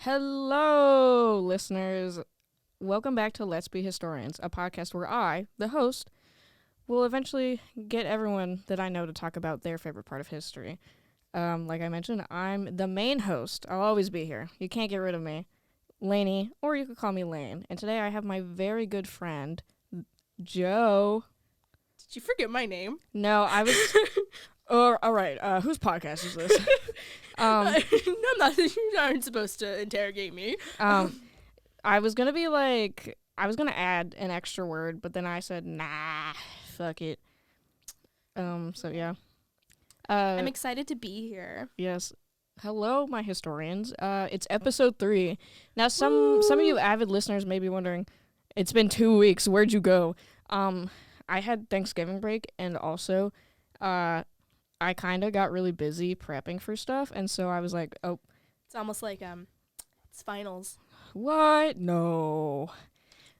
Hello, listeners. Welcome back to Let's Be Historians, a podcast where I, the host, will eventually get everyone that I know to talk about their favorite part of history. Like I mentioned, I'm the main host. I'll always be here. You can't get rid of me. Lainey, or you could call me Lane. And today I have my very good friend, Joe. Did you forget my name? No, I was... all right, whose podcast is this? You aren't supposed to interrogate me. I was gonna add an extra word, but then I said, nah, fuck it. So yeah. I'm excited to be here. Yes. Hello, my historians. It's episode 3. Now, some of you avid listeners may be wondering, it's been 2 weeks. Where'd you go? I had Thanksgiving break, and also, I kind of got really busy prepping for stuff, and so I was like, oh. It's almost like, it's finals. What? No.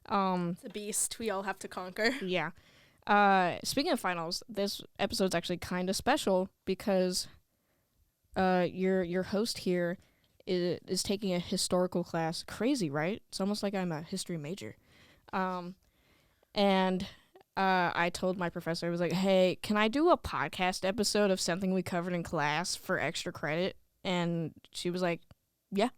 It's a beast we all have to conquer. Yeah. Speaking of finals, this episode's actually kind of special because your host here is taking a historical class. Crazy, right? It's almost like I'm a history major. And I told my professor, I was like, hey, can I do a podcast episode of something we covered in class for extra credit? And she was like, yeah.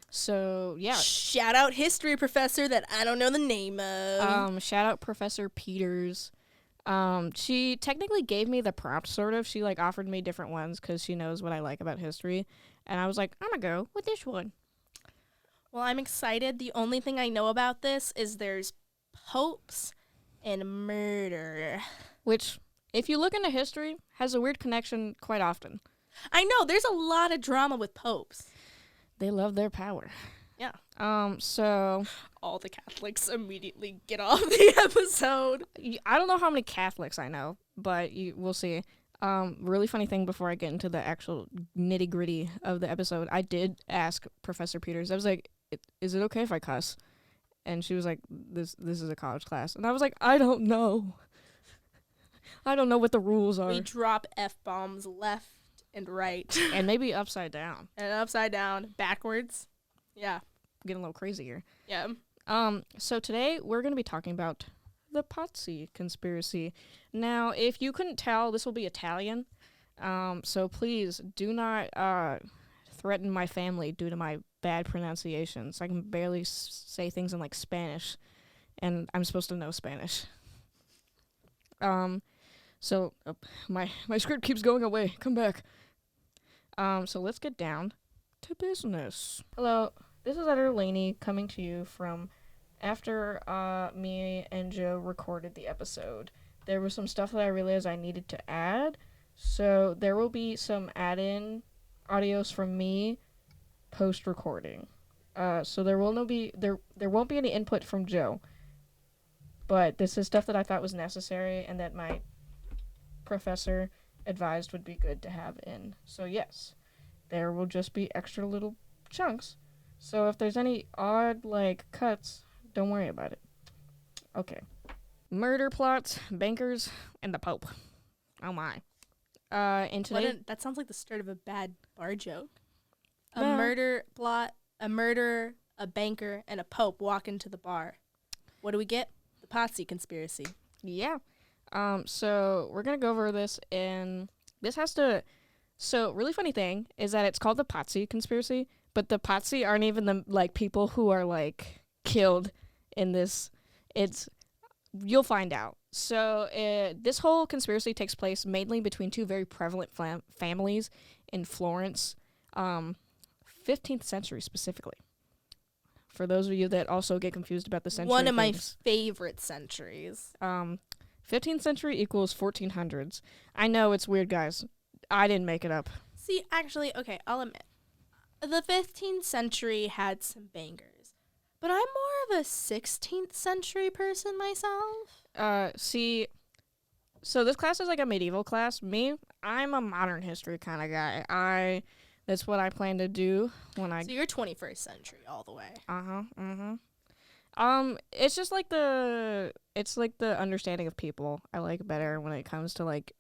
So, yeah. Shout out history professor that I don't know the name of. Shout out Professor Peters. She technically gave me the prompt, sort of. She, offered me different ones because she knows what I like about history. And I was like, I'm gonna go with this one. Well, I'm excited. The only thing I know about this is there's popes and murder. Which, if you look into history, has a weird connection quite often. I know, there's a lot of drama with popes. They love their power. Yeah. So... all the Catholics immediately get off the episode. I don't know how many Catholics I know, but we'll see. Really funny thing before I get into the actual nitty-gritty of the episode, I did ask Professor Peters, I was like, is it okay if I cuss? And she was like, this is a college class. And I was like, I don't know. I don't know what the rules are. We drop F-bombs left and right. And maybe upside down. And upside down, backwards. Yeah. Getting a little crazy here. Yeah. So today we're going to be talking about the Pazzi conspiracy. Now, if you couldn't tell, this will be Italian. So please do not threaten my family due to my bad pronunciations. I can barely say things in Spanish, and I'm supposed to know Spanish. So my script keeps going away. Come back. So let's get down to business. Hello, this is Editor Lainey coming to you from after me and Joe recorded the episode. There was some stuff that I realized I needed to add, so there will be some add-in audios from me post-recording. So there won't be any input from Joe, but this is stuff that I thought was necessary and that my professor advised would be good to have in. So yes, there will just be extra little chunks. So if there's any odd cuts, don't worry about it. Okay. Murder plots, bankers, and the Pope. Oh my. And today that sounds like the start of a bad bar joke. A No. murder plot, a murderer, a banker, and a pope walk into the bar. What do we get? The Pazzi conspiracy. Yeah. So we're gonna go over this, and this has to. So really funny thing is that it's called the Pazzi conspiracy, but the Pazzi aren't even the people who are killed in this. You'll find out. So this whole conspiracy takes place mainly between two very prevalent families in Florence, 15th century specifically. For those of you that also get confused about the century, one of my favorite centuries. 15th century equals 1400s. I know it's weird, guys. I didn't make it up. See, actually, okay, I'll admit. The 15th century had some bangers. But I'm more of a 16th century person myself. See, so this class is like a medieval class. Me, I'm a modern history kind of guy. That's what I plan to do when I... So you're 21st century all the way. It's just it's the understanding of people I like better when it comes to like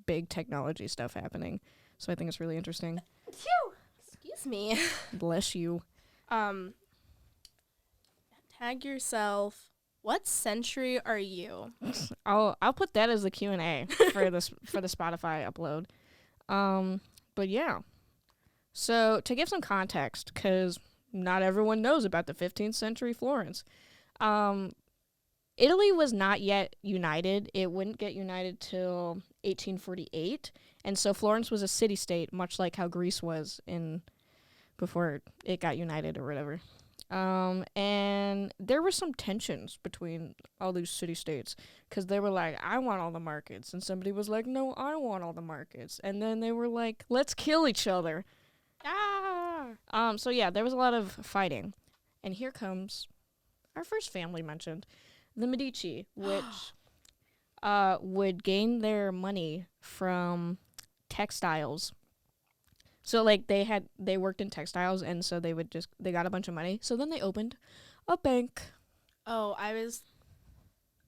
big technology stuff happening. So I think it's really interesting. Excuse That's me. Bless you. Tag yourself. What century are you? I'll put that as the Q&A for the Spotify upload. But yeah. So to give some context, because not everyone knows about the 15th century Florence. Italy was not yet united. It wouldn't get united till 1848, and so Florence was a city-state, much like how Greece was before it got united or whatever. And there were some tensions between all these city-states, because they were like, I want all the markets, and somebody was like, no, I want all the markets, and then they were like, let's kill each other. So yeah, there was a lot of fighting, and here comes our first family mentioned, the Medici, which would gain their money from textiles. So like they worked in textiles, and so they got a bunch of money. So then they opened a bank. Oh,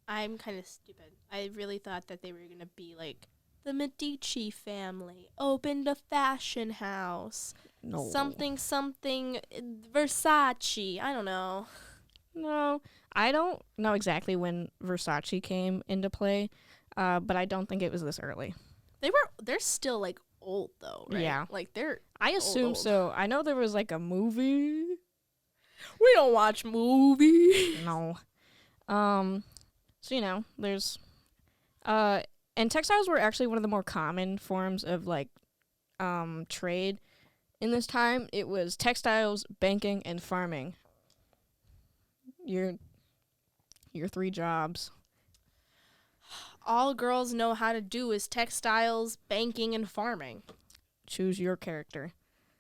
I'm kind of stupid. I really thought that they were gonna be like the Medici family opened a fashion house. No. Something Versace. I don't know. No, I don't know exactly when Versace came into play, but I don't think it was this early. They're still like old though, right? Yeah. Like they're I assume old. so. I know there was like a movie. We don't watch movies. No. So, you know, there's and textiles were actually one of the more common forms of like trade in this time. It was textiles, banking, and farming. Your 3 jobs. All girls know how to do is textiles, banking, and farming. Choose your character.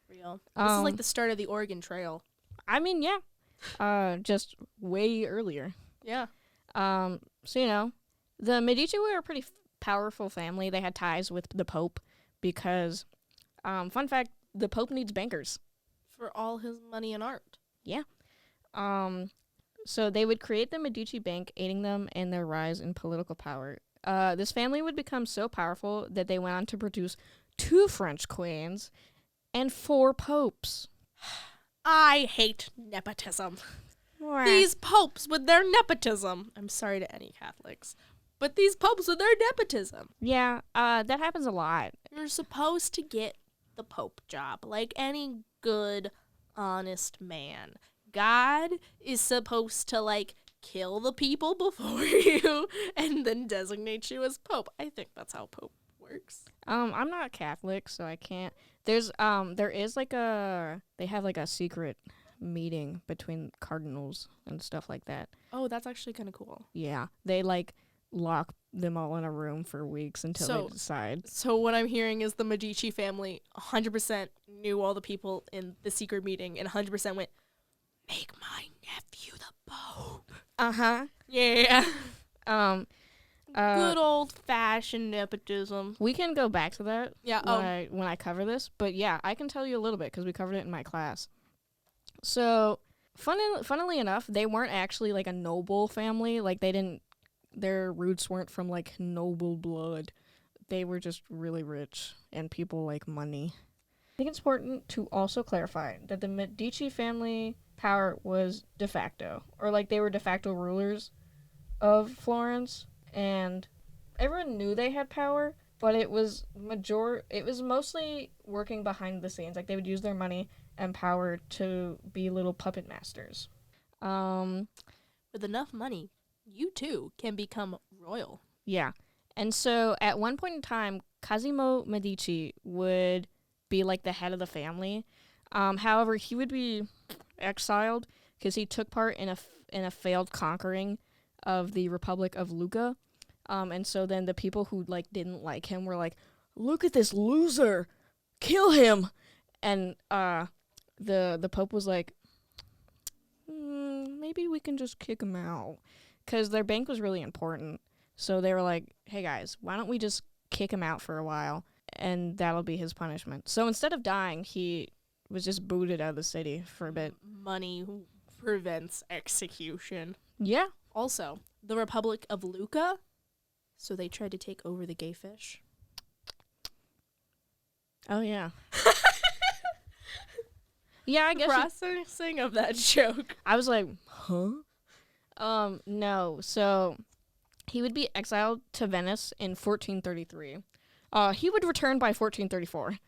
Real. This is like the start of the Oregon Trail. I mean, yeah. Just way earlier. Yeah. So, you know, the Medici were a pretty powerful family. They had ties with the Pope because, fun fact, the Pope needs bankers. For all his money and art. Yeah. So they would create the Medici Bank, aiding them in their rise in political power. This family would become so powerful that they went on to produce 2 French queens and 4 popes. I hate nepotism. These popes with their nepotism. I'm sorry to any Catholics, but these popes with their nepotism. Yeah, that happens a lot. You're supposed to get the pope job like any good, honest man. God is supposed to, like, kill the people before you and then designate you as pope. I think that's how pope works. I'm not Catholic, so I can't. There is like they have like a secret meeting between cardinals and stuff like that. Oh, that's actually kind of cool. Yeah, they like lock them all in a room for weeks until they decide. So what I'm hearing is the Medici family 100% knew all the people in the secret meeting and 100% went, make my nephew the pope. Uh-huh. Yeah. Good old-fashioned nepotism. We can go back to that when I cover this. But yeah, I can tell you a little bit because we covered it in my class. So, funnily enough, they weren't actually like a noble family. Like their roots weren't from like noble blood. They were just really rich and people like money. I think it's important to also clarify that the Medici family power was de facto, or like they were de facto rulers of Florence, and everyone knew they had power, but it was mostly working behind the scenes. Like they would use their money and power to be little puppet masters. With enough money, you too can become royal. Yeah. And so at one point in time, Cosimo Medici would be like the head of the family. However, he would be exiled because he took part in a failed conquering of the Republic of Lucca. And so then the people who like didn't like him were like, "Look at this loser, kill him!" And the Pope was like, maybe we can just kick him out, because their bank was really important. So they were like, "Hey guys, why don't we just kick him out for a while, and that'll be his punishment." So instead of dying, he was just booted out of the city for a bit. Money prevents execution. Yeah. Also, the Republic of Lucca, so they tried to take over the gay fish. Oh, yeah. Yeah, I guess Processing of that joke. I was like, huh? No. So he would be exiled to Venice in 1433. He would return by 1434.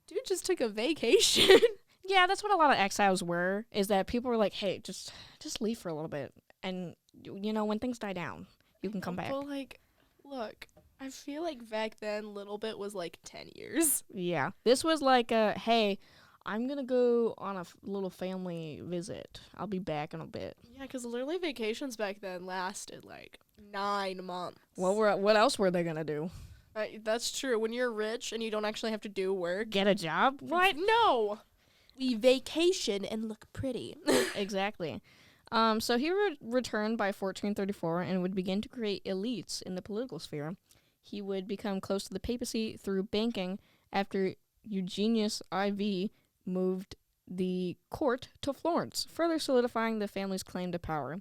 Dude just took a vacation. Yeah, that's what a lot of exiles were, is that people were like, hey, just leave for a little bit. And, when things die down, you can come back. But, like, look, I feel like back then, little bit was like 10 years. Yeah. This was like hey, I'm going to go on a little family visit. I'll be back in a bit. Yeah, because literally vacations back then lasted like 9 months. Well, what else were they going to do? That's true. When you're rich and you don't actually have to do work. Get a job? What? No. We vacation and look pretty. Exactly. So he returned by 1434 and would begin to create elites in the political sphere. He would become close to the papacy through banking after Eugenius IV moved the court to Florence, further solidifying the family's claim to power.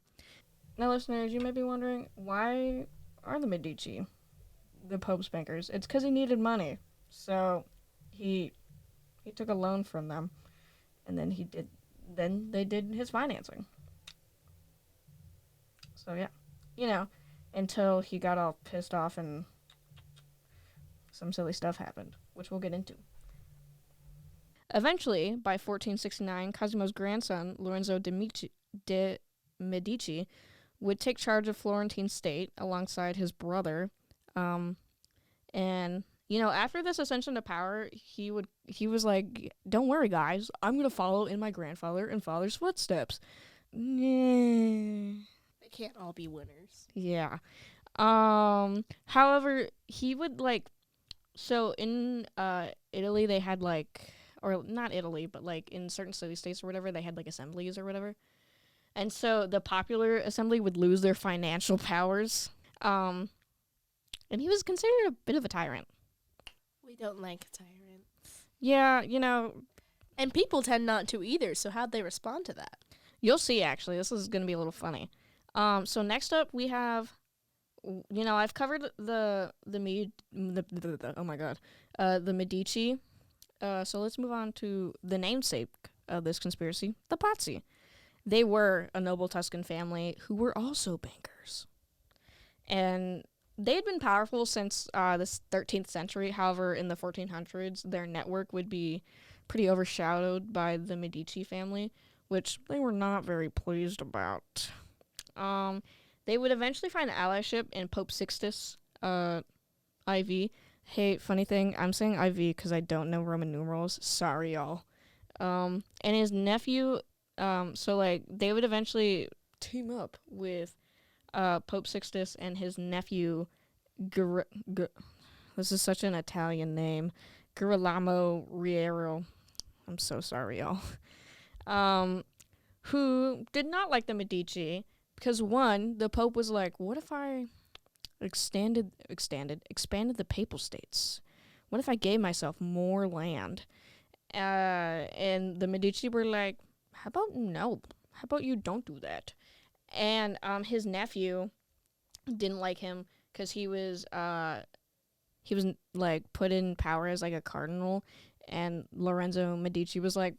Now, listeners, you may be wondering, why are the Medici the Pope's bankers? It's because he needed money. So he took a loan from them, and then they did his financing. So yeah, until he got all pissed off and some silly stuff happened, which we'll get into. Eventually, by 1469, Cosimo's grandson, Lorenzo de Medici, would take charge of Florentine state alongside his brother. And, after this ascension to power, he was like, don't worry, guys, I'm going to follow in my grandfather and father's footsteps. They can't all be winners. Yeah. However, he would, so in Italy, they had, or not Italy, but, in certain city-states or whatever, they had, assemblies or whatever. And so the popular assembly would lose their financial powers. And he was considered a bit of a tyrant. We don't like tyrants. Yeah, And people tend not to either, so how'd they respond to that? You'll see, actually. This is going to be a little funny. So next up, we have, I've covered the Medici. So let's move on to the namesake of this conspiracy, the Pazzi. They were a noble Tuscan family who were also bankers. And they had been powerful since the 13th century. However, in the 1400s, their network would be pretty overshadowed by the Medici family, which they were not very pleased about. They would eventually find allyship in Pope Sixtus IV. Hey, funny thing, I'm saying IV because I don't know Roman numerals. Sorry, y'all. And his nephew, they would eventually team up with Pope Sixtus and his nephew, this is such an Italian name, Girolamo Riero. I'm so sorry, y'all. Who did not like the Medici because, one, the Pope was like, what if I expanded the papal states? What if I gave myself more land? And the Medici were like, how about no? How about you don't do that? And his nephew didn't like him because he was put in power as a cardinal, and Lorenzo Medici was like,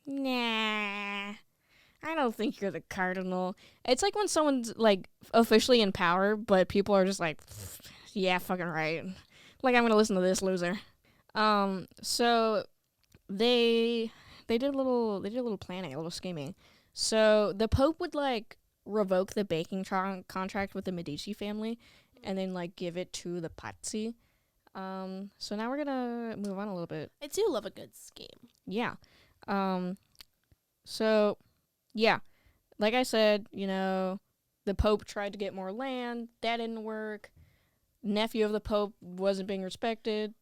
nah, I don't think you're the cardinal. It's like when someone's officially in power, but people are just like, yeah, fucking right. I'm gonna listen to this loser. So they did a little planning, a little scheming. So the Pope would revoke the banking contract with the Medici family, and then give it to the Pazzi. So now we're gonna move on a little bit. I do love a good scheme. Yeah. So yeah, like I said, the Pope tried to get more land. That didn't work. Nephew of the Pope wasn't being respected.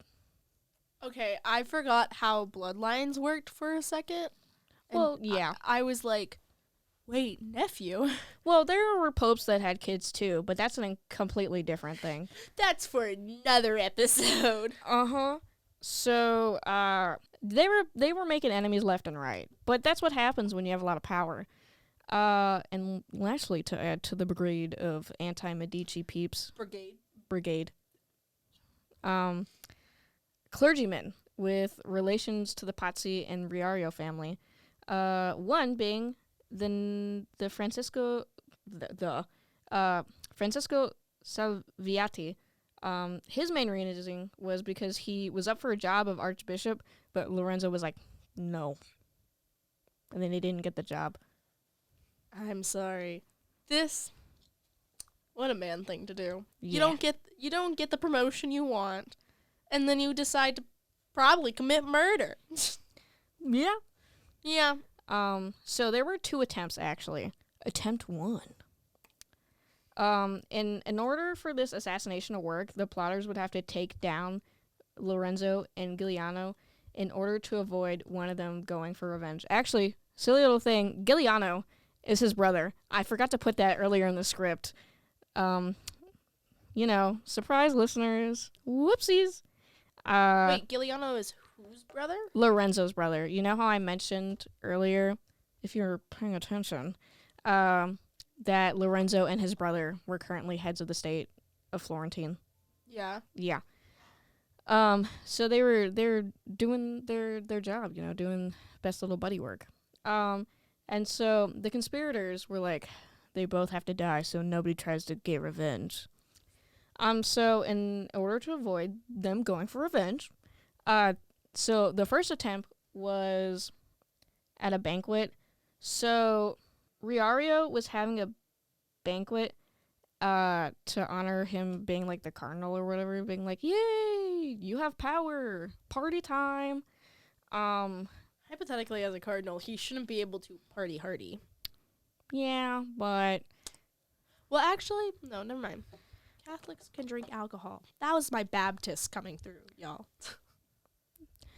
Okay, I forgot how bloodlines worked for a second. Well, yeah. I was like, wait, nephew? Well, there were popes that had kids too, but that's a completely different thing. That's for another episode. Uh-huh. So, they were making enemies left and right. But that's what happens when you have a lot of power. And lastly, to add to the brigade of anti-Medici peeps. Brigade. Clergymen. with relations to the Pazzi and Riario family. One being the Francisco Salviati. His main reasoning was because he was up for a job of archbishop, but Lorenzo was like, no. And then he didn't get the job. I'm sorry. What a man thing to do. Yeah. You don't get the promotion you want, and then you decide to probably commit murder. Yeah. Yeah. So there were 2 attempts, actually. Attempt 1. In order for this assassination to work, the plotters would have to take down Lorenzo and Giuliano in order to avoid one of them going for revenge. Actually, silly little thing, Giuliano is his brother. I forgot to put that earlier in the script. Surprise listeners. Whoopsies. Wait, Giuliano is whose brother? Lorenzo's brother. You know how I mentioned earlier, if you're paying attention, that Lorenzo and his brother were currently heads of the state of Florentine. Yeah. Yeah. So they're doing their job, doing best little buddy work. And so the conspirators were like, they both have to die, so nobody tries to get revenge. So in order to avoid them going for revenge, so the first attempt was at a banquet. So Riario was having a banquet to honor him being like the cardinal or whatever, being like, yay, you have power, party time. Hypothetically, as a cardinal, he shouldn't be able to party hardy. Yeah, but... Well, actually, no, never mind. Catholics can drink alcohol. That was my Baptist coming through, y'all.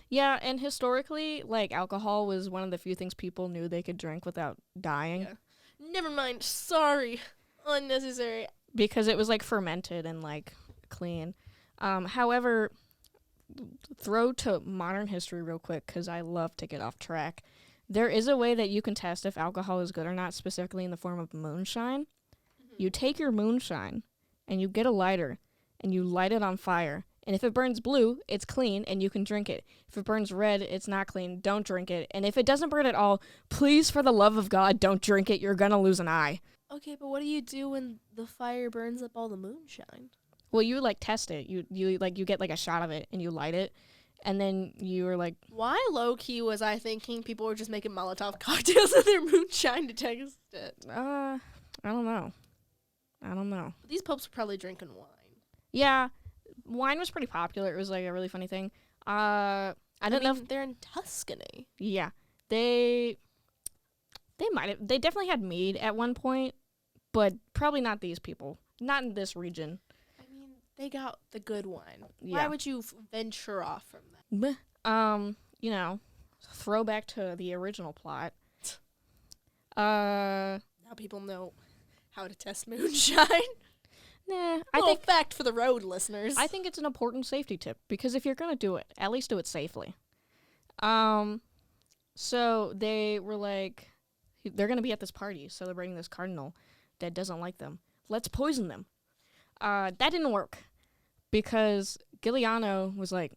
Yeah, and historically, like, alcohol was one of the few things people knew they could drink without dying. Yeah. Never mind. Sorry. Unnecessary. Because it was, like, fermented and, like, clean. However, throw to modern history real quick, because I love to get off track. There is a way that you can test if alcohol is good or not, specifically in the form of moonshine. Mm-hmm. You take your moonshine, and you get a lighter, and you light it on fire. And if it burns blue, it's clean, and you can drink it. If it burns red, it's not clean. Don't drink it. And if it doesn't burn at all, please, for the love of God, don't drink it. You're gonna lose an eye. Okay, but what do you do when the fire burns up all the moonshine? Well, you, like, test it. You get, like, a shot of it, and you light it. And then you were like... Why low-key was I thinking people were just making Molotov cocktails with their moonshine to test it? I don't know. But these popes were probably drinking wine. Yeah. Wine was pretty popular. It was, like, a really funny thing. I don't know if... They're in Tuscany. Yeah. They definitely had mead at one point, but probably not these people. Not in this region. I mean, they got the good wine. Yeah. Why would you venture off from that? Throwback to the original plot. Now people know how to test moonshine. Nah, fact for the road listeners. I think it's an important safety tip, because if you're gonna do it, at least do it safely. So they were like, they're gonna be at this party celebrating this cardinal that doesn't like them. Let's poison them. That didn't work, because Giuliano was like,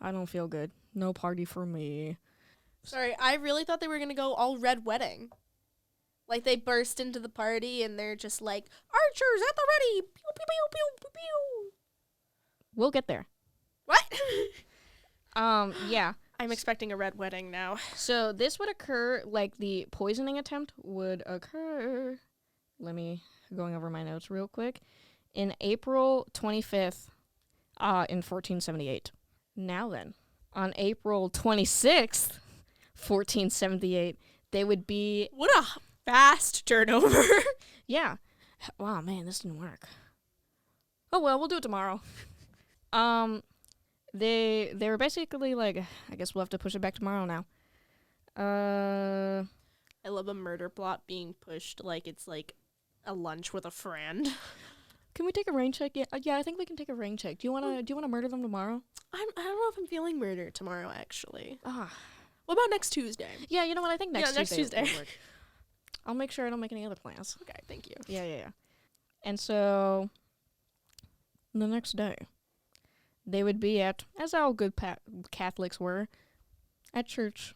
I don't feel good. No party for me. Sorry, I really thought they were gonna go all red wedding. Like, they burst into the party, and they're just like, archers at the ready! Pew, pew, pew, pew, pew, pew. We'll get there. What? Yeah. I'm expecting a red wedding now. So this would occur, like, the poisoning attempt would occur, going over my notes real quick, in April 25th, in 1478. Now then, on April 26th, 1478, they would be... What a fast turnover. Yeah. Wow, man, this didn't work. Oh, well, we'll do it tomorrow. They were basically like, I guess we'll have to push it back tomorrow now. I love a murder plot being pushed like it's like a lunch with a friend. Can we take a rain check? Yeah, I think we can take a rain check. Do you wanna murder them tomorrow? I don't know if I'm feeling murder tomorrow, actually. Ah. What about next Tuesday? Yeah, you know what? I think next Tuesday. Next Tuesday. Work. I'll make sure I don't make any other plans. Okay, thank you. Yeah. And so, the next day, they would be at, as all good Catholics were, at church.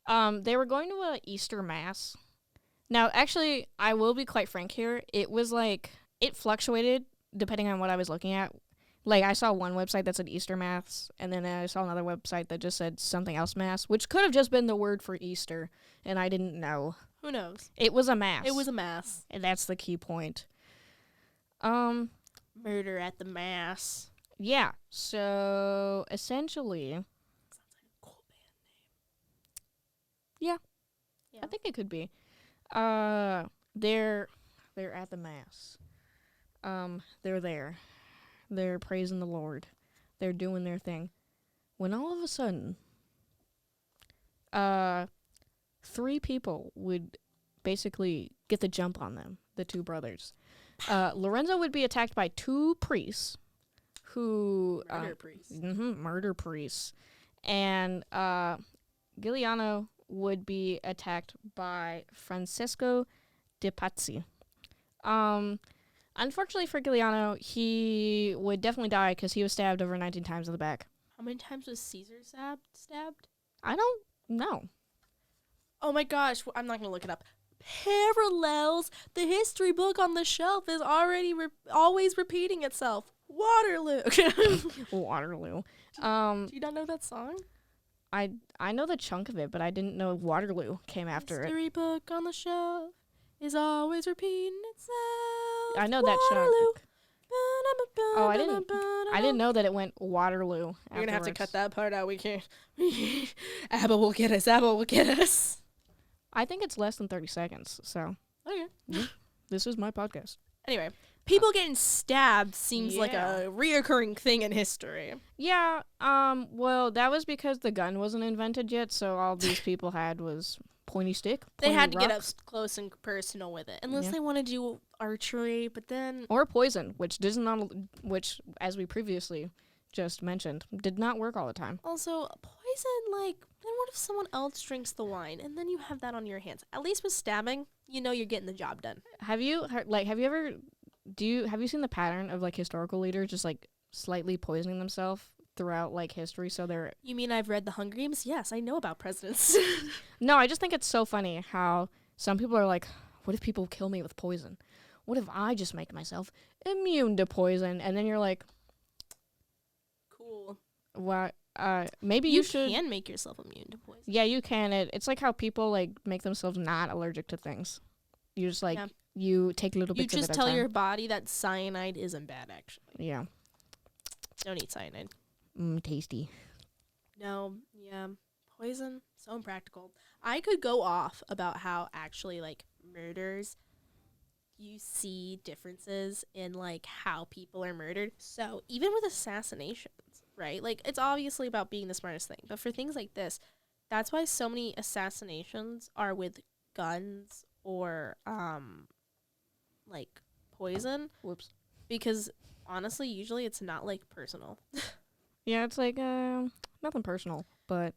They were going to a Easter Mass. Now, actually, I will be quite frank here. It was like, it fluctuated depending on what I was looking at. Like, I saw one website that said Easter Mass, and then I saw another website that just said something else Mass, which could have just been the word for Easter, and I didn't know. Who knows? It was a Mass. It was a mass. And that's the key point. Murder at the Mass. Yeah, so essentially... Sounds like a cool band name. Yeah. I think it could be. They're at the Mass. They're there. They're praising the Lord. They're doing their thing. When all of a sudden, 3 people would basically get the jump on them, the 2 brothers. Lorenzo would be attacked by 2 priests who... Murder priests. Murder priests. And Giuliano would be attacked by Francesco de Pazzi. Unfortunately for Giuliano, he would definitely die because he was stabbed over 19 times in the back. How many times was Caesar stabbed? I don't know. Oh my gosh, I'm not going to look it up. Parallels. The history book on the shelf is already always repeating itself. Waterloo. Waterloo. Do you not know that song? I know the chunk of it, but I didn't know Waterloo came after it. History book on the shelf is always repeating itself. I know that Waterloo. chunk. Oh, I didn't know that it went Waterloo. You're gonna have to cut that part out. We can't. Abba will get us. Abba will get us. I think it's less than 30 seconds. So Okay. This is my podcast. Anyway, people getting stabbed seems like Yeah. a reoccurring thing in history. Yeah. Well, that was because the gun wasn't invented yet, so all these people had was pointy stick. They had to pointy get rock, up close and personal with it, unless Yeah. they want to do archery. But then or poison, which, as we previously just mentioned, did not work all the time. also poison. Like, then what if someone else drinks the wine and then you have that on your hands? At least with stabbing, you know you're getting the job done. Have you seen the pattern of like historical leaders just like slightly poisoning themselves throughout like history? So they're You mean I've read the Hunger Games? Yes, I know about presidents. no, I just think it's so funny how some people are like, what if people kill me with poison? What if I just make myself immune to poison? And then you're like, Cool. what? Maybe You you should. can make yourself immune to poison. Yeah, you can. It's like how people like make themselves not allergic to things. You just like Yeah. you take little You bits of it just at a tell time. your body that cyanide isn't bad, actually. Yeah. Don't eat cyanide. Tasty. No, yeah. Poison, so impractical. I could go off about how actually, like, murders, you see differences in, like, how people are murdered. So, even with assassinations, right? Like, it's obviously about being the smartest thing. But for things like this, that's why so many assassinations are with guns or, like, poison. Whoops. Because, honestly, usually it's not, like, personal. Yeah, it's like nothing personal, but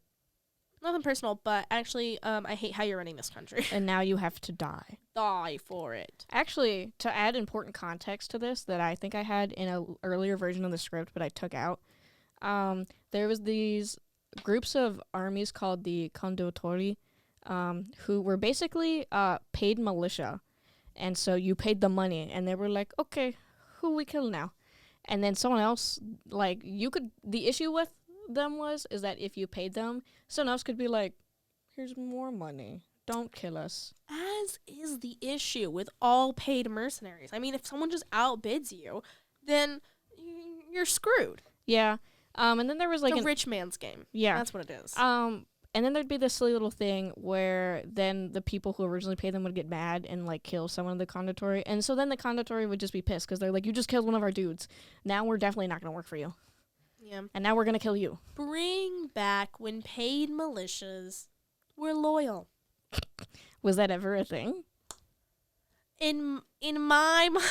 Nothing personal, but actually, I hate how you're running this country. and now you have to die. Die for it. Actually, to add important context to this that I think I had in a earlier version of the script, but I took out, there was these groups of armies called the condottieri, who were basically paid militia, and so you paid the money, and they were like, okay, who we kill now? And then someone else, like, the issue with them is that if you paid them, someone else could be like, here's more money. Don't kill us. As is the issue with all paid mercenaries. I mean, if someone just outbids you, then you're screwed. Yeah. And then there was like It's a rich man's game. yeah. That's what it is. And then there'd be this silly little thing where then the people who originally paid them would get mad and like kill someone in the condottieri. And so then the condottieri would just be pissed because they're like, you just killed one of our dudes. Now we're definitely not going to work for you. Yeah. And now we're going to kill you. Bring back when paid militias were loyal. Was that ever a thing? In my mind,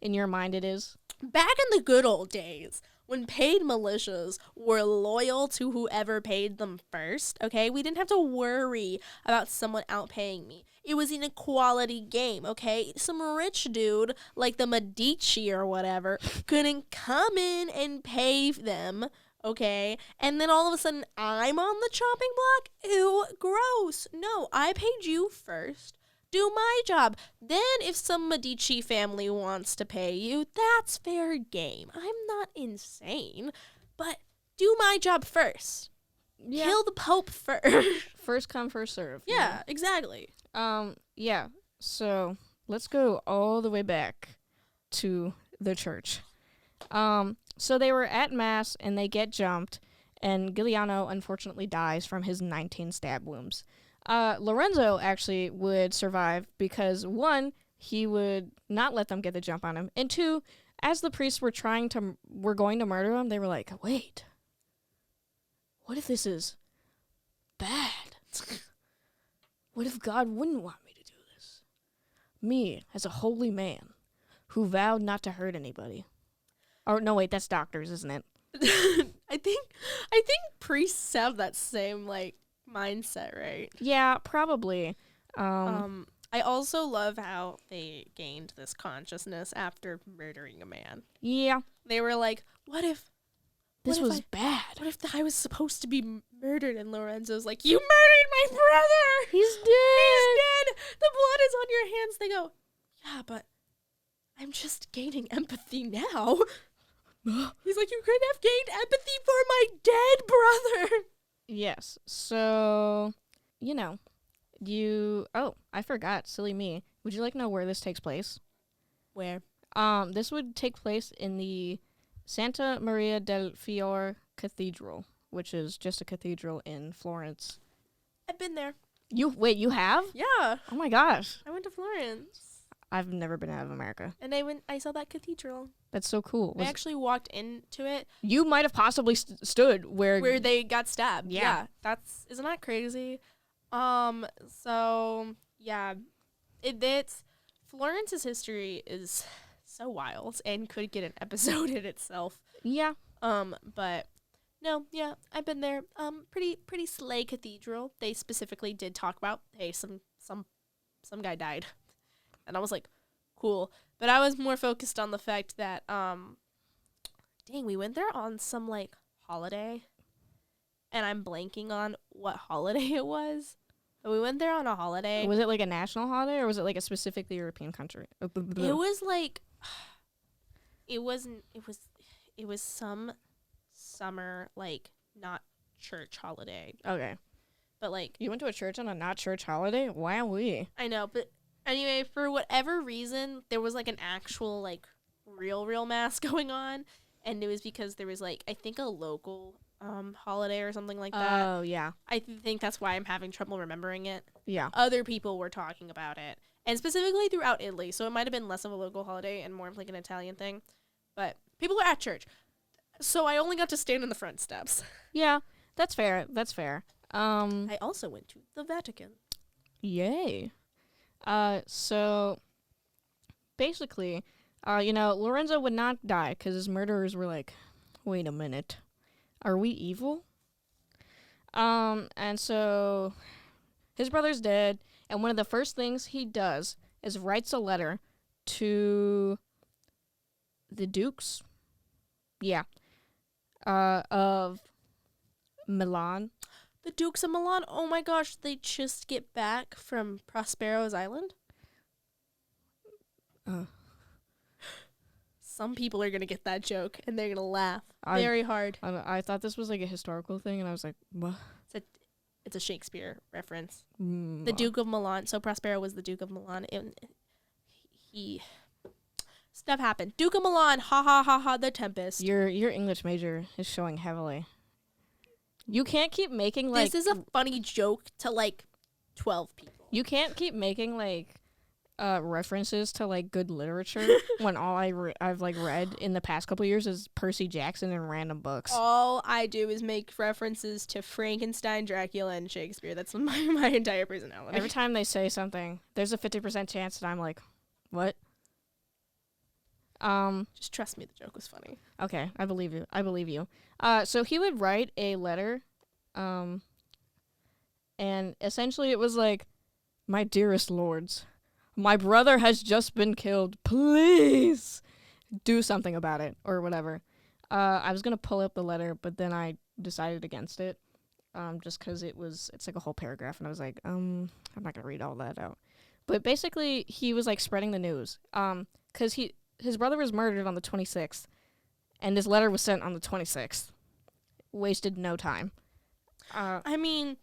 In your mind it is? back in the good old days, when paid militias were loyal to whoever paid them first, okay? We didn't have to worry about someone outpaying me. It was an equality game, okay? Some rich dude, like the Medici or whatever, couldn't come in and pay them, okay? And then all of a sudden, I'm on the chopping block? Ew, gross. No, I paid you first. Do my job. Then if some Medici family wants to pay you, that's fair game. I'm not insane, but do my job first. Yeah. Kill the Pope first. First come, first serve. Yeah, exactly. Yeah. So let's go all the way back to the church. So they were at mass and they get jumped, and Giuliano unfortunately dies from his 19 stab wounds. Lorenzo actually would survive because, one, he would not let them get the jump on him, and two, as the priests were going to murder him, they were like, wait, what if this is bad? What if God wouldn't want me to do this? Me, as a holy man, who vowed not to hurt anybody. Or, no, wait, that's doctors, isn't it? I think priests have that same, like, mindset, right? Yeah, probably. I also love how they gained this consciousness after murdering a man. Yeah. They were like, what if This was bad. What if I was supposed to be murdered? And Lorenzo's like, you murdered my brother! He's dead! He's dead! The blood is on your hands. They go, yeah, but I'm just gaining empathy now. He's like, you couldn't have gained empathy for my dead brother! Yes. So, oh, I forgot. Silly me. Would you like to know where this takes place? Where? This would take place in the Santa Maria del Fiore Cathedral, which is just a cathedral in Florence. I've been there. You have? Yeah. Oh my gosh. I went to Florence. I've never been out of America. And I saw that cathedral. That's so cool. I actually walked into it. You might have possibly stood where they got stabbed. Yeah. Isn't that crazy? So yeah, it's Florence's history is so wild and could get an episode in itself. Yeah. But no, yeah, I've been there. Pretty slay cathedral. They specifically did talk about, hey, some guy died. And I was like, cool. But I was more focused on the fact that, dang, we went there on some, like, holiday. And I'm blanking on what holiday it was. But we went there on a holiday. Was it like a national holiday or was it like a specifically European country? It was like, it was some summer, like, not church holiday. Okay. But, like. You went to a church on a not church holiday? Wowee. I know, but. Anyway, for whatever reason, there was, like, an actual, like, real mass going on. And it was because there was, like, I think a local holiday or something like that. Oh, yeah. I think that's why I'm having trouble remembering it. Yeah. Other people were talking about it. And specifically throughout Italy. So it might have been less of a local holiday and more of, like, an Italian thing. But people were at church. So I only got to stand in the front steps. Yeah, that's fair. I also went to the Vatican. Yay. So basically, Lorenzo would not die because his murderers were like, wait a minute, are we evil? And so his brother's dead, and one of the first things he does is writes a letter to the dukes, of Milan. The Dukes of Milan, oh my gosh, they just get back from Prospero's Island? Some people are going to get that joke, and they're going to laugh very hard. I thought this was like a historical thing, and I was like, what? It's a Shakespeare reference. The Duke of Milan, so Prospero was the Duke of Milan. Stuff happened. Duke of Milan, ha ha ha ha, the Tempest. Your English major is showing heavily. You can't keep making, like... This is a funny joke to, like, 12 people. You can't keep making, like, references to, like, good literature when all I've read in the past couple of years is Percy Jackson and random books. All I do is make references to Frankenstein, Dracula, and Shakespeare. That's my entire personality. Every time they say something, there's a 50% chance that I'm like, what? Just trust me, the joke was funny. Okay, I believe you. So he would write a letter, and essentially it was like, "My dearest lords, my brother has just been killed. Please do something about it," or whatever. I was gonna pull up the letter, but then I decided against it, just because it's like a whole paragraph, and I was like, I'm not gonna read all that out. But basically, he was like spreading the news, because his brother was murdered on the 26th, and this letter was sent on the 26th. Wasted no time. I mean,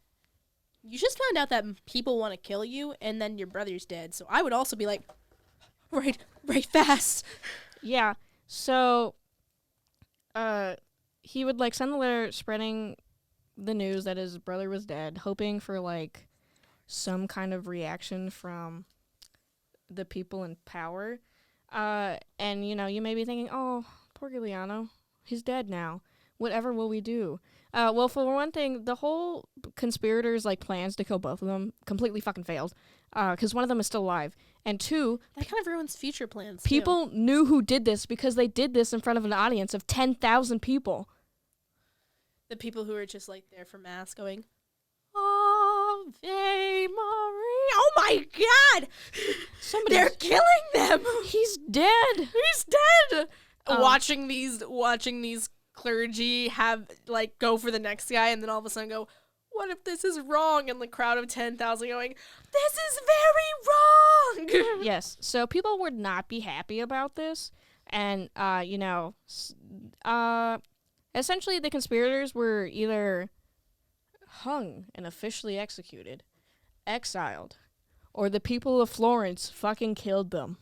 you just found out that people want to kill you, and then your brother's dead. So I would also be like, right fast. Yeah. So, he would like send the letter spreading the news that his brother was dead, hoping for like some kind of reaction from the people in power. And you may be thinking, oh, poor Giuliano, he's dead now. Whatever will we do? Well, for one thing, the whole conspirators' like plans to kill both of them completely fucking failed, because one of them is still alive, and two, that kind of ruins future plans. People knew who did this because they did this in front of an audience of 10,000 people. The people who are just like there for mass going, Ave Maria. Oh my God! They're killing them. He's dead. He's dead. Watching these clergy have like go for the next guy, and then all of a sudden go, what if this is wrong? And the crowd of 10,000 going, this is very wrong. Yes. So people would not be happy about this, and essentially the conspirators were either hung and officially executed, exiled, or the people of Florence fucking killed them.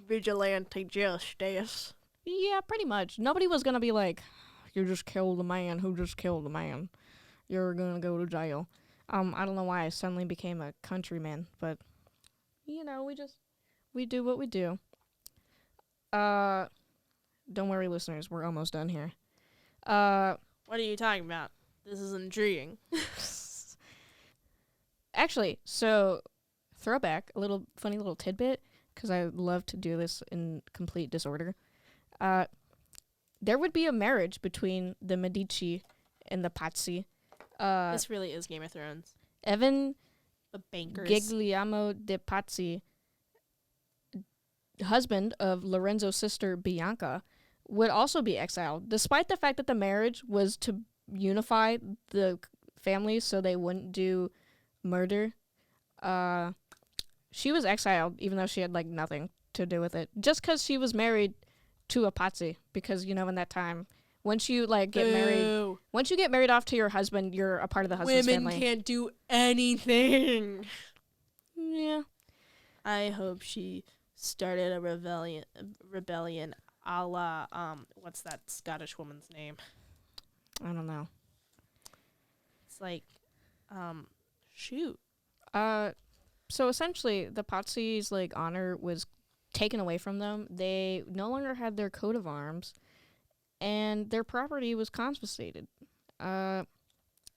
Vigilante justice. Yeah, pretty much. Nobody was gonna be like, you just killed a man who just killed a man. You're gonna go to jail. I don't know why I suddenly became a countryman, but we do what we do. Don't worry, listeners, we're almost done here. What are you talking about? This is intriguing. Actually, so throwback, a little funny little tidbit, because I love to do this in complete disorder. There would be a marriage between the Medici and the Pazzi. This really is Game of Thrones. Evan The bankers. Gigliamo de Pazzi, husband of Lorenzo's sister Bianca, would also be exiled, despite the fact that the marriage was to unify the families so they wouldn't do murder. She was exiled, even though she had like nothing to do with it, just because she was married to a Pazzi. Because in that time, once you like get married off to your husband, you're a part of the husband's family. Women can't do anything. Yeah. I hope she started a rebellion a la what's that Scottish woman's name? I don't know. It's like shoot. So essentially the Pazzi's like honor was taken away from them. They no longer had their coat of arms, and their property was confiscated. That's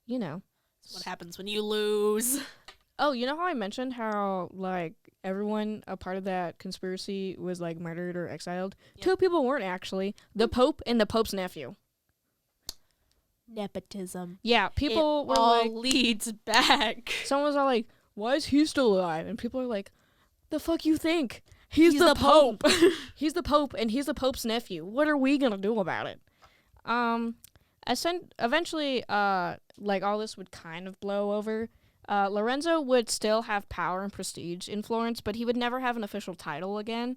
what happens when you lose. Oh, you know how I mentioned how like everyone a part of that conspiracy was like murdered or exiled? Yep. Two people weren't actually. The Pope and the Pope's nephew. Nepotism. Yeah, people were all like, leads back. Someone was all like, why is he still alive? And people are like, the fuck you think? He's the Pope. He's the Pope, and he's the Pope's nephew. What are we gonna do about it? Eventually, like all this would kind of blow over. Lorenzo would still have power and prestige in Florence, but he would never have an official title again.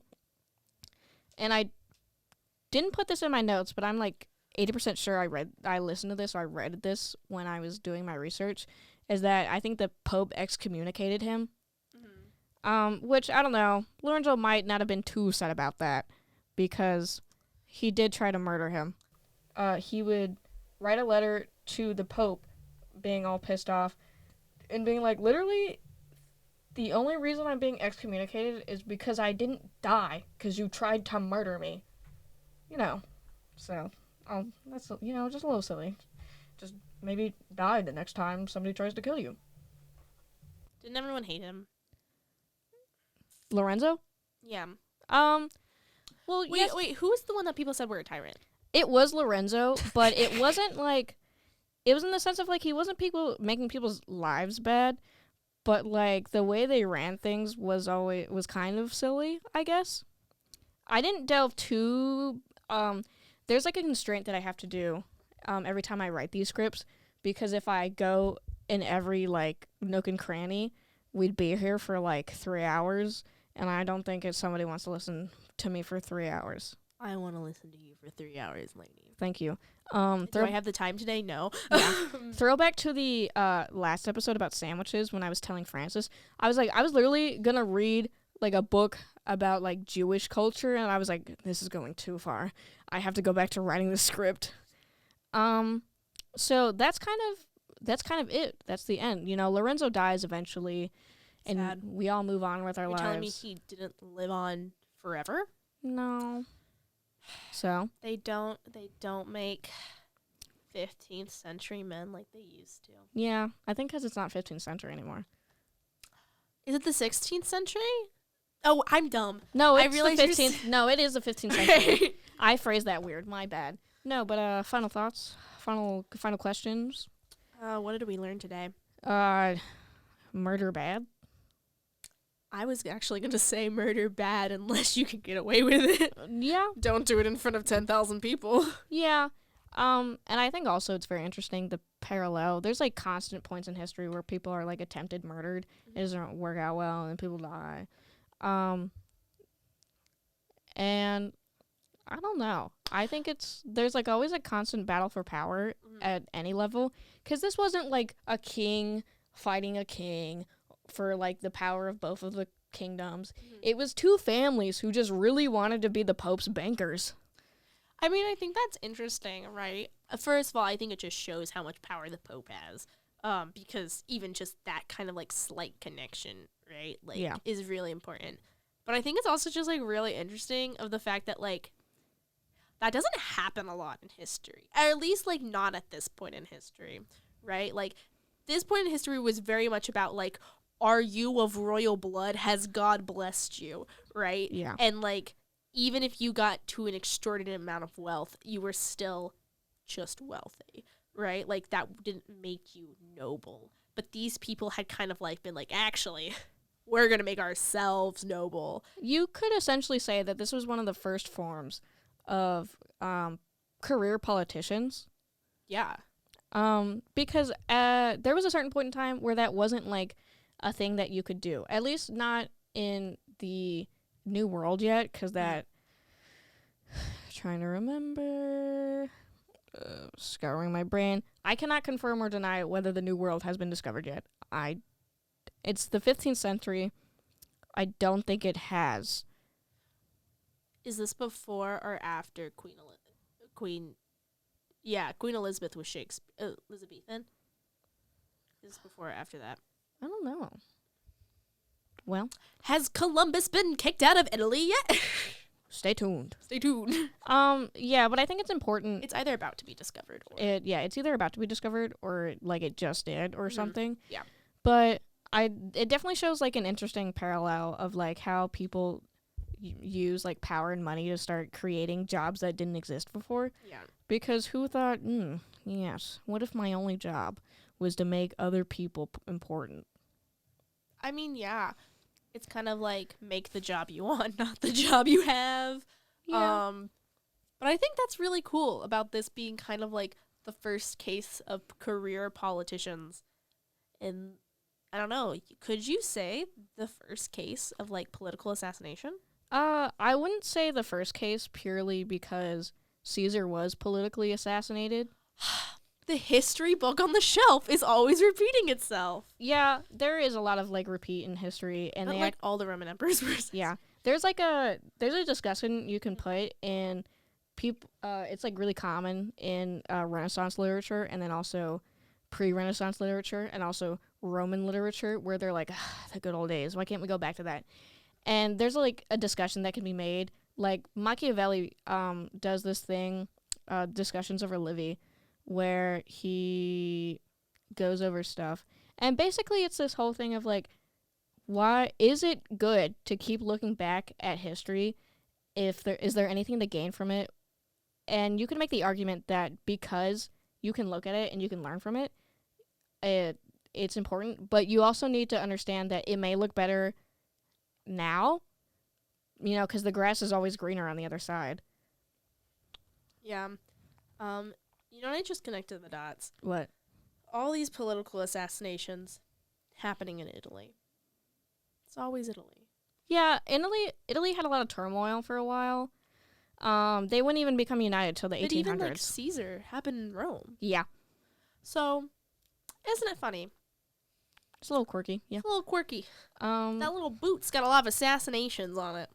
And I didn't put this in my notes, but I'm like 80% sure I listened to this or I read this when I was doing my research, is that I think the Pope excommunicated him. Mm-hmm. Which, I don't know, Lorenzo might not have been too upset about that, because he did try to murder him. He would write a letter to the Pope, being all pissed off, and being like, literally, the only reason I'm being excommunicated is because I didn't die, because you tried to murder me. So, that's, just a little silly. Just maybe die the next time somebody tries to kill you. Didn't everyone hate him? Lorenzo? Yeah. Well, wait, who was the one that people said were a tyrant? It was Lorenzo, but it wasn't like, it was in the sense of like he wasn't making people's lives bad, but like the way they ran things was kind of silly, I guess. I didn't delve too. There's like a constraint that I have to do every time I write these scripts, because if I go in every like nook and cranny, we'd be here for like 3 hours, and I don't think somebody wants to listen to me for 3 hours. I want to listen to you for 3 hours, Lainey. Thank you. Do I have the time today? No. Yeah. Throwback to the last episode about sandwiches, when I was telling Francis, I was literally gonna read like a book about like Jewish culture, and I was like, this is going too far. I have to go back to writing the script. So that's kind of it. That's the end. You know, Lorenzo dies eventually, and Sad. we all move on with our You're lives. telling me he didn't live on forever? No. So They don't make 15th century men like they used to. yeah, I think because it's not 15th century anymore. Is it the 16th century? Oh, I'm dumb. No, it's I realize the 15th. No, it is the 15th century. I phrased that weird. My bad. No, but final thoughts, final questions. What did we learn today? Murder bad. I was actually going to say murder bad unless you can get away with it. Yeah. Don't do it in front of 10,000 people. Yeah. And I think also it's very interesting the parallel. There's like constant points in history where people are like attempted murdered. It doesn't work out well and people die. And I don't know. I think there's like always a constant battle for power at any level, because this wasn't like a king fighting a king for like the power of both of the kingdoms. It was two families who just really wanted to be the Pope's bankers. I mean, I think that's interesting, right? First of all, I think it just shows how much power the Pope has. Because even just that kind of like slight connection, right? Like, Yeah. is really important. But I think it's also just like really interesting of the fact that like that doesn't happen a lot in history. Or at least like not at this point in history, right? Like this point in history was very much about like, are you of royal blood? Has God blessed you, right? Yeah. And like even if you got to an extraordinary amount of wealth, you were still just wealthy, right? Like that didn't make you noble. But these people had kind of like been like, actually, we're going to make ourselves noble. You could essentially say that this was one of the first forms of career politicians. Yeah. Because there was a certain point in time where that wasn't like a thing that you could do. At least not in the New World yet, because that... Trying to remember... scouring my brain. I cannot confirm or deny whether the New World has been discovered yet. It's the 15th century. I don't think it has. Is this before or after Queen Elizabeth was Elizabethan? Is this before or after that? I don't know. Well, has Columbus been kicked out of Italy yet? Stay tuned. Stay tuned. Yeah, but I think it's important. It's either about to be discovered or it's either about to be discovered or like it just did or something. Yeah. But it definitely shows like an interesting parallel of like how people use like power and money to start creating jobs that didn't exist before. Yeah. Because who thought, yes, what if my only job was to make other people important? I mean, yeah. It's kind of like make the job you want, not the job you have. Yeah. But I think that's really cool about this being kind of like the first case of career politicians. And I don't know, could you say the first case of like political assassination? I wouldn't say the first case purely because Caesar was politically assassinated. The history book on the shelf is always repeating itself. Yeah, there is a lot of like repeat in history, and Not like all the Roman emperors were. Yeah, there's a discussion you can put in people. It's like really common in Renaissance literature, and then also pre-Renaissance literature, and also Roman literature, where they're like, the good old days. Why can't we go back to that? And there's like a discussion that can be made. Like Machiavelli does this thing, discussions over Livy, where he goes over stuff. And basically it's this whole thing of like, why is it good to keep looking back at history if there is there anything to gain from it. And you can make the argument that because you can look at it and you can learn from it, it's important. But you also need to understand that it may look better now, because the grass is always greener on the other side. Yeah. I just connected the dots. What? All these political assassinations happening in Italy. It's always Italy. Yeah, Italy had a lot of turmoil for a while. They wouldn't even become united till the 1800s. But even like Caesar happened in Rome. Yeah. So, isn't it funny? It's a little quirky. Yeah. It's a little quirky. That little boot's got a lot of assassinations on it.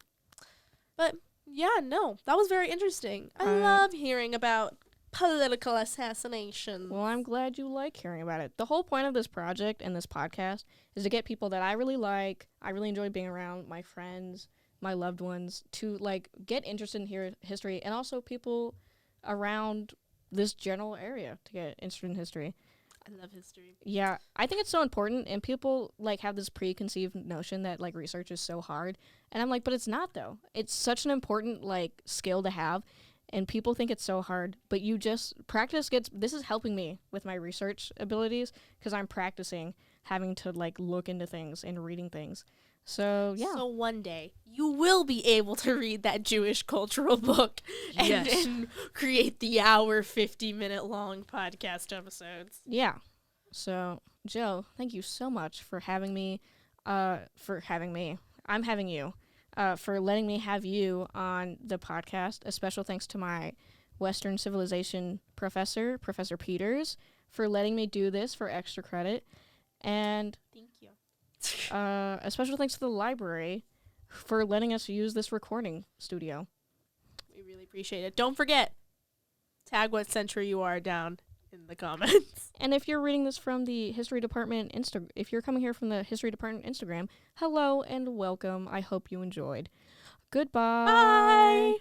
But yeah, no, that was very interesting. I love hearing about political assassinations. Well, I'm glad you like hearing about it. The whole point of this project and this podcast is to get people that I really like, I really enjoy being around, my friends, my loved ones, to get interested in history, and also people around this general area to get interested in history. I love history. Yeah, I think it's so important, and people have this preconceived notion that research is so hard, and I'm like, but it's not though. It's such an important skill to have, and people think it's so hard, but you just this is helping me with my research abilities because I'm practicing having to look into things and reading things. So yeah. So one day you will be able to read that Jewish cultural book and create the 50-minute long podcast episodes. Yeah. So Joe, thank you so much for having me. I'm having you. For letting me have you on the podcast. A special thanks to my Western Civilization professor, Professor Peters, for letting me do this for extra credit. And thank you. A special thanks to the library for letting us use this recording studio. We really appreciate it. Don't forget, tag what century you are down in the comments. And if you're reading this from the History Department if you're coming here from the History Department Instagram, hello and welcome. I hope you enjoyed. Goodbye. Bye.